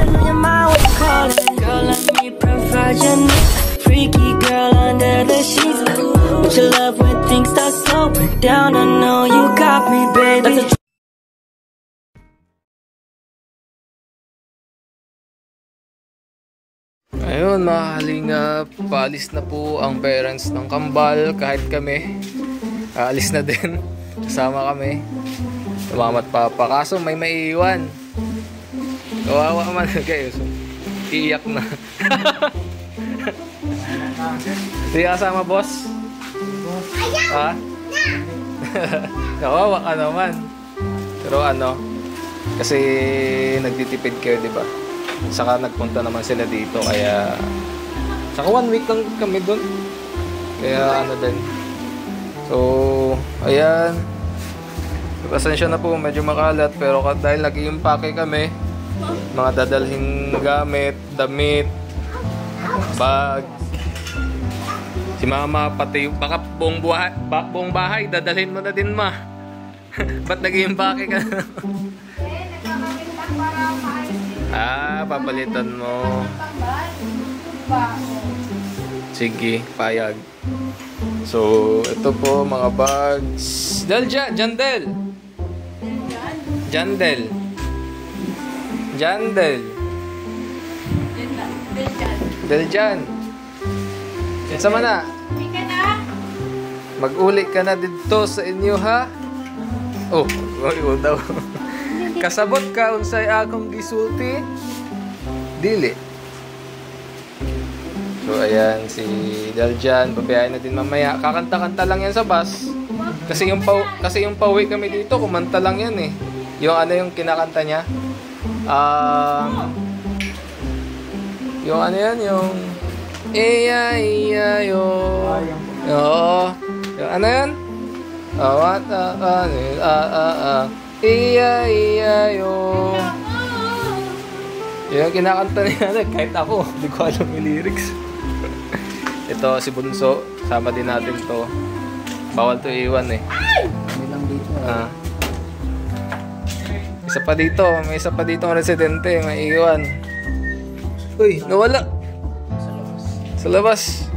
in your mind, what you call it? Girl, let me provide your needs. Freaky girl under the sheets. With your love when things start slowing down, I know you got me, baby. Ayun mga kalingap, paalis na po ang parents ng kambal. Kahit kami, aalis na din. Kasama kami, mama at papa. Kaso may maiiwan. Kawawa man kayo, so iiyak na. Hindi kasama boss? Ha? Kawawa ka naman. Pero ano, kasi nagtitipid kayo, diba? Saka nagpunta naman sila dito, kaya saka 1 week lang kami dun, kaya ano din. So ayan, pasensya na po, medyo makalat, pero dahil nag-i-impake kami, mga dadalhin gamit, damit, bag, si mama pati, baka buong bahay dadalhin mo na din, ma. Ba't nag-i-impake ka? Papalitan mo. Sige, payag. So, ito po mga bags. Jandel. Deljan. Isa man na. Mag-uli ka na dito sa inyo, ha? Oh, daw. Kasabot ka unsay akong gisulti. Dili. So ayan si Deljan, babayain na din mamaya. Kakanta-kanta lang yan sa bus. Kasi yung pauwi kami dito, kumanta lang yan eh. Yung ano yung kinakanta niya? Yung ano yan, yung iya yo. Oo. Yung ano yan? Iya yo. Yung kinakanta niya, kahit ako, hindi ko alam yung lyrics. Ito si Bunso, sama din natin to. Bawal to iwan eh. Isa pa dito, may isa pa dito ang residente, may iwan. Uy, nawala. Sa labas.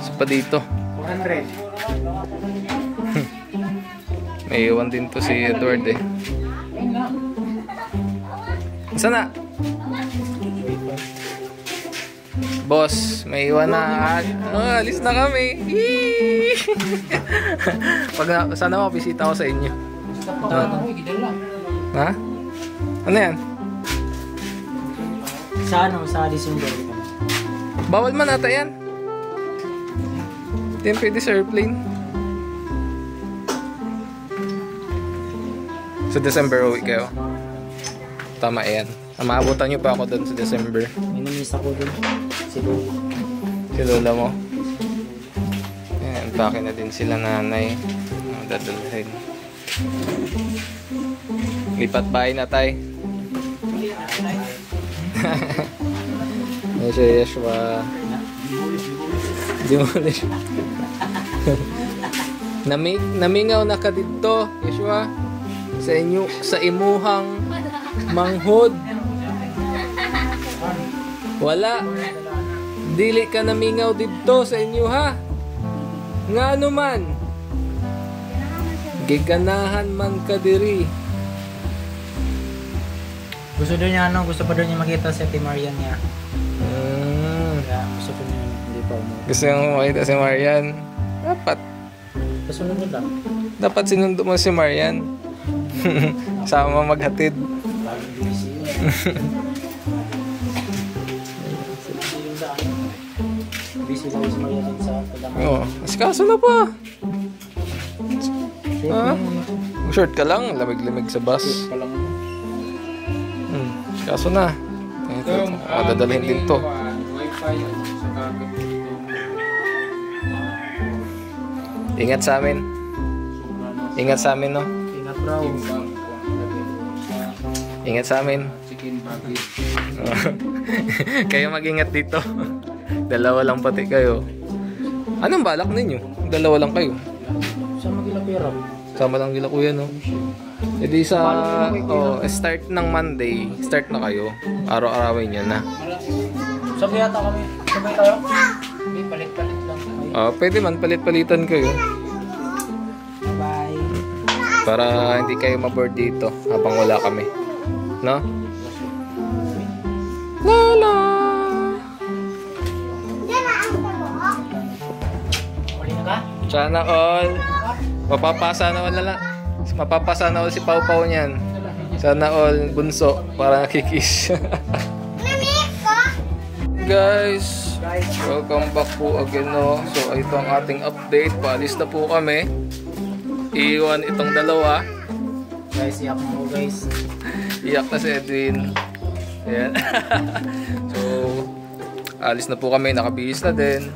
Isa pa dito. 400. May iwan din to si Edward eh. Saan na? Boss, may iwan na. Alis na kami. Sana mabisita ako sa inyo. Ha? Ano yan? Sa December. Bawal man ata yan. Hindi pwede sa airplane. Sa December uwi kayo. Tama yan. Maabutan nyo pa ako doon sa December. Minimiss ako doon. Si Lola mo. Ayan, pake na din sila nanay. Dadalhin. Lipat bahay na tay. Ayan siya Yeshua. Demolish. Namingaw na ka dito, Yeshua. Sa imuhang manghod. Wala. Dili ka namingaw dito sa inyo, ha? Nga ano man. Giganahan man ka diri. Gusto pa doon niya makita si Ate Marian niya. Kaya gusto ko niya, hindi pa umuwi. Gusto nyo makita si Marian? Dapat. Kasunod mo lang. Dapat sinundo mo si Marian. Sama maghatid. Laging busy yun. Busy lang si Marian sa pagdamay. Oo. Kaso na pa. Short ka lang. Lamig-lamig sa bus. Pa lang. Kaso na. Dadalhin din to. Ingat sa amin. Ingat sa amin, no? Ingat bro. Ingat sa amin. Kayo mag-ingat dito. Dalawa lang pati kayo. Anong balak ninyo? Dalawa lang kayo. Sama gila pera. Sama lang gila kuya, no? E di sa start ng Monday, start na kayo. Araw-arawin nyo na. Sabi yata kami. Sabay tayo? Hindi, palit-palit lang. Pwede man, palit-palitan kayo. Bye. Para hindi kayo maboard dito habang wala kami. No? Lala! Uli na ka? Sana all. Mapapasa na all na lang. Mapapasa na all si Pau Pau niyan. Sana all bunso para nakikis. Guys, welcome back po again, no. So ito ang ating update. Paalis na po kami. Iiwan itong dalawa. Guys, iyak mo guys. Iyak na si Edwin. Ayan. So alis na po kami. Nakabihis na din.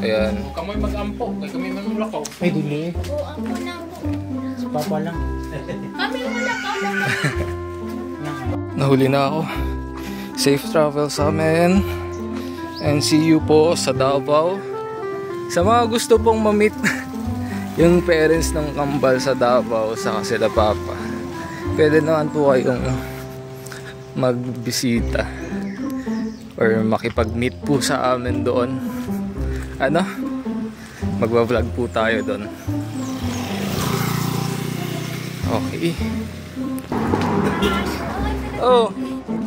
Ayan. Kami mag-ampo, kami manulakaw. Ay, dili. Oo, ako na po. Si Papa lang. Kami wala ka Nahuli na ako. Safe travel sa amin. And see you po sa Davao. Sa mga gusto pong ma-meet yung parents ng kambal sa Davao saka sila Papa, pwede naman po kayong magbisita or makipag-meet po sa amin doon. Ano? Magwa-vlog po tayo doon. Okay. Oh,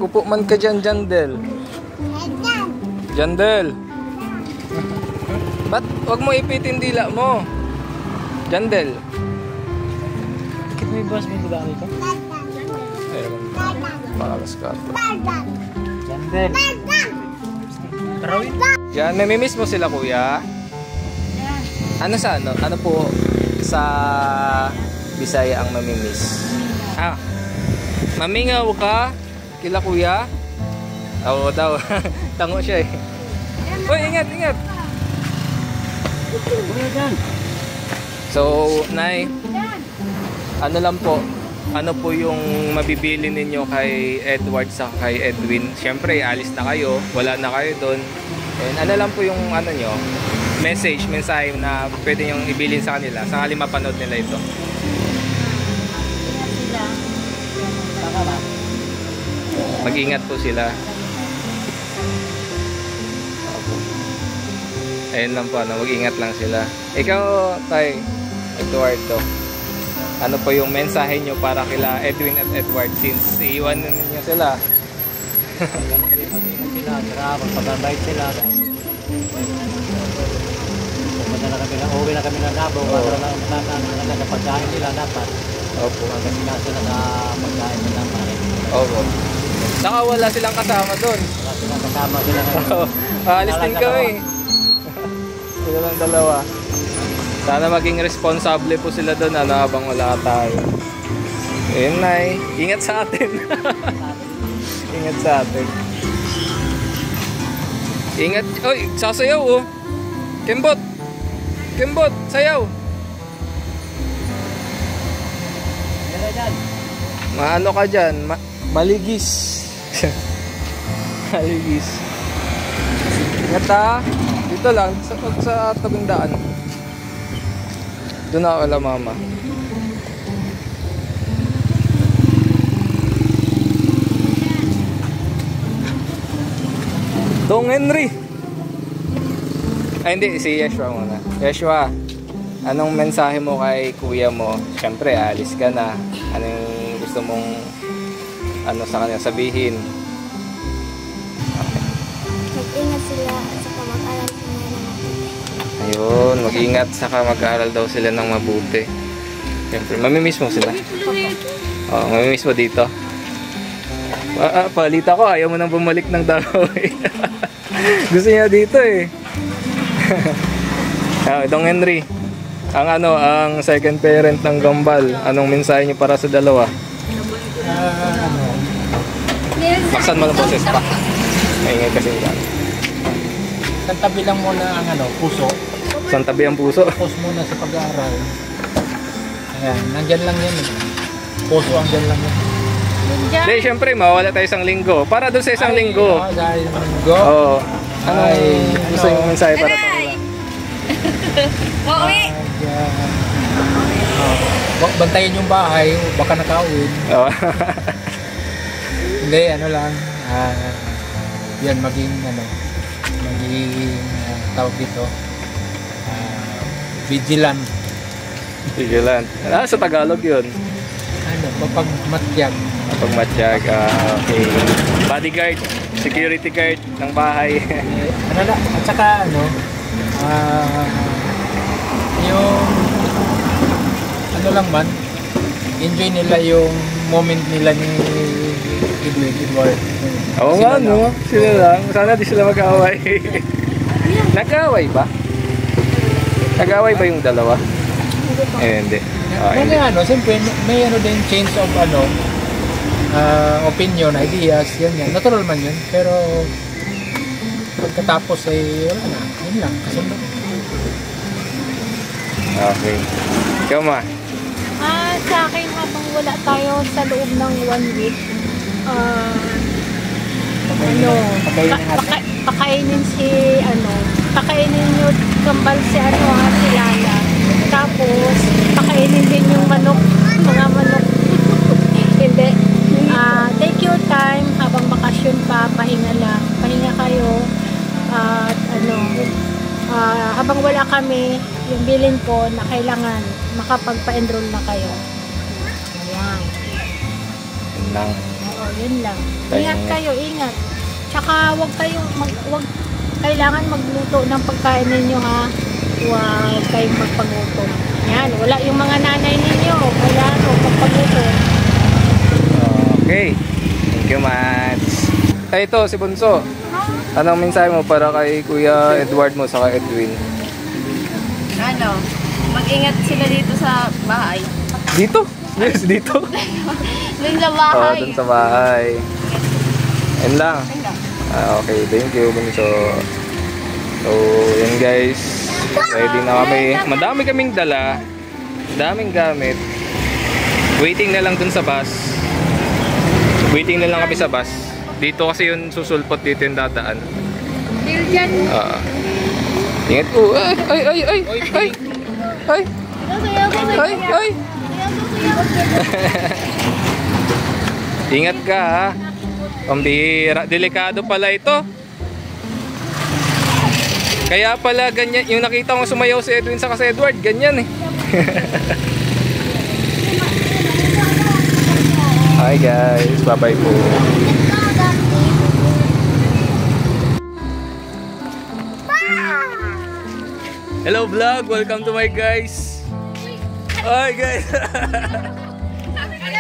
upo man ka dyan, Jandel. Jandel. Ba't wag mo ipitin dila mo? Jandel. Bakit may boss may tulang dito? Ayun. Makalas ka. Jandel. Tarawin. Yan, namimiss mo sila, kuya? Ano sa ano? Ano po sa Bisaya ang mamimiss? Mamingaw ka? Kila kuya? Oo daw. Tango siya eh. Uy, ingat, ingat. So, Nay, ano lang po, ano po yung mabibili ninyo kay Edward sa kay Edwin? Siyempre, alis na kayo, wala na kayo doon. And ano lang po yung ano nyo, mensahe na pwede nyong ibilin sa kanila, sakali mapanood nila ito. Mag-ingat po sila. Ayun lang po, ano, mag-ingat lang sila. Ikaw, Tay, Eduardo, ano po yung mensahe nyo para kila Edwin at Edward since iiwan na ninyo sila? Mag-ingat sila, sira, magpagabait sila. Pumunta na kami, uwi na kami ng Davao, para lang na pagkain nila dapat. Opo. Magkasina sila sa pagkain nila pare. Opo. Saka wala silang kasama doon. Wala silang kasama sila na. Alis din kami. Sila lang dalawa. Sana maging responsable po sila doon habang wala tayo. Ayun, Nay. Ingat sa atin. Ingat sa atin. Ingat. Oy, sasayaw oh. Kembot. Kembot, sayaw. Maano ka dyan? Maligis. Maligis. Ingat ha. Dito lang, sa tabing daan. Doon ako kala mama. Dong Henry. Ay hindi, si Yeshua muna. Yeshua, anong mensahe mo kay kuya mo? Siyempre, alis ka na. Anong gusto mong sa kanya sabihin? Mag-ingat sila at saka mag-aral sila ng mabuti. Ayun, mag-ingat saka mag-aaral daw sila ng mabuti. Siyempre, mamimiss mo sila. Oo, mamimiss mo dito. Palita ko, ayaw mo nang bumalik ng Davao eh. Gusto niya dito eh. Dong Henry, ang second parent ng Gambal, anong mensahe niyo para sa dalawa? Baksan mo ng boses pa. Maingay kasi yan. Tabi lang muna ang puso. Saan tabi ang puso? Focus muna sa pag-aaral. Ayan, nandyan lang yan eh. Puso andyan lang yan. Hindi, syempre, mawala tayo isang linggo. Para doon sa isang linggo. Dahil linggo? Oo. Gusto yung mensahe para sa kanila? Uuwi! bantayan yung bahay, baka nakawin. Oh. Hindi, ano lang, yan maging tawag dito, vigilant. Vigilant. Sa Tagalog yun. Mapagmatyag. Mapagmatyag, okay. Bodyguard, security guard ng bahay. At saka yung lang man, enjoy nila yung moment nila ni Edward. Oo nga, no? Sila lang. Sana di sila mag-away. Nag-away ba? Nag-away ba yung dalawa? Hindi. Okay. Siyempre, may din change of opinion, ideas, yan. Natural man yun. Pero pagkatapos wala na. Yun lang, kasunod. Okay. Ikaw ma? Sa akin, habang wala tayo sa loob ng 1 week, pakainin nyo kambal si Lala. Tapos, pakainin din yung manok, mga manok. Hindi. Take your time, habang bakasyon pa, pahinga lang. Pahinga kayo. At habang wala kami, yung bilin ko na kailangan makapagpa-enroll na kayo. Ayan. Yun lang. Oo, yun lang. Ingat kayo, ingat. Tsaka kailangan magluto ng pagkain ninyo, ha. Huwag kayong magpagutom. Yan, wala yung mga nanay ninyo. Kaya magpagutom. Okay. Thank you, Mats. Ito, si Bunso. Anong mensahe mo para kay Kuya Edward mo saka Edwin? Mag-ingat sila dito sa bahay. Dito? Yes, dito. Dun sa bahay. Dun sa bahay. Yan lang. Okay, thank you, Bunso. So, yan guys. Ready na kami. Madami kaming dala. Daming gamit. Waiting na lang dun sa bus. Waiting na lang kami sa bus. Dito kasi yung susulpot dito yung dadaan. Ingat ko. Ay. Ingat ka, ha. Pambihira. Delikado pala ito. Kaya pala ganyan. Yung nakita ko sumayaw si Edwin sa si Edward, ganyan eh. Hi guys. Bye-bye po. Hello vlog, welcome to my guys. Hi guys.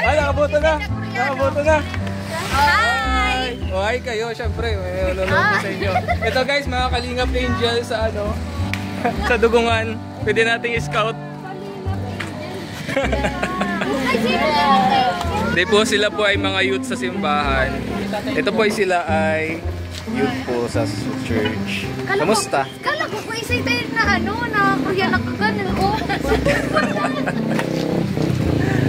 Nakaboto na. Hi. Hi kayo, syempre. May nanonood sa inyo. Ito guys, mga Kalingap Angel sa sa Dugungan. Pwede nating i-scout. Hindi po, sila po ay mga youth sa simbahan. Ito po ay sila ay youth po sa church. Kamusta? Kala ko excited na kuya nakaganan.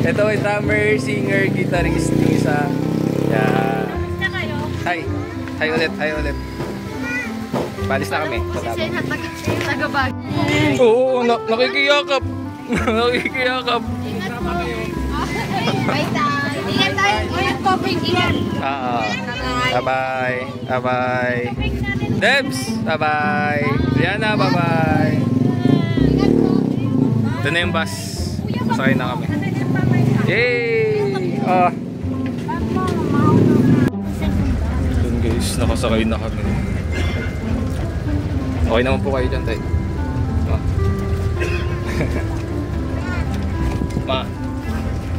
Ito ay drummer, singer, guitarist yung isa. Yeah. Hi. Hi ulit. Balis na kami. Tagabag. Oo, nakikiyakap. Nakikiyakap. Ingat tayo. Ingat po, ingat. Bye-bye. Bye-bye. Debs, bye-bye. Rihanna, bye-bye. Ito na yung bus. Sakay na kami. Yay! Yun guys, nakasakay na kami. Okay naman po kayo dyan, tay. Ma,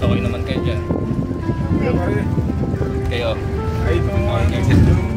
okay naman kayo dyan. Kayo. Ay, ito.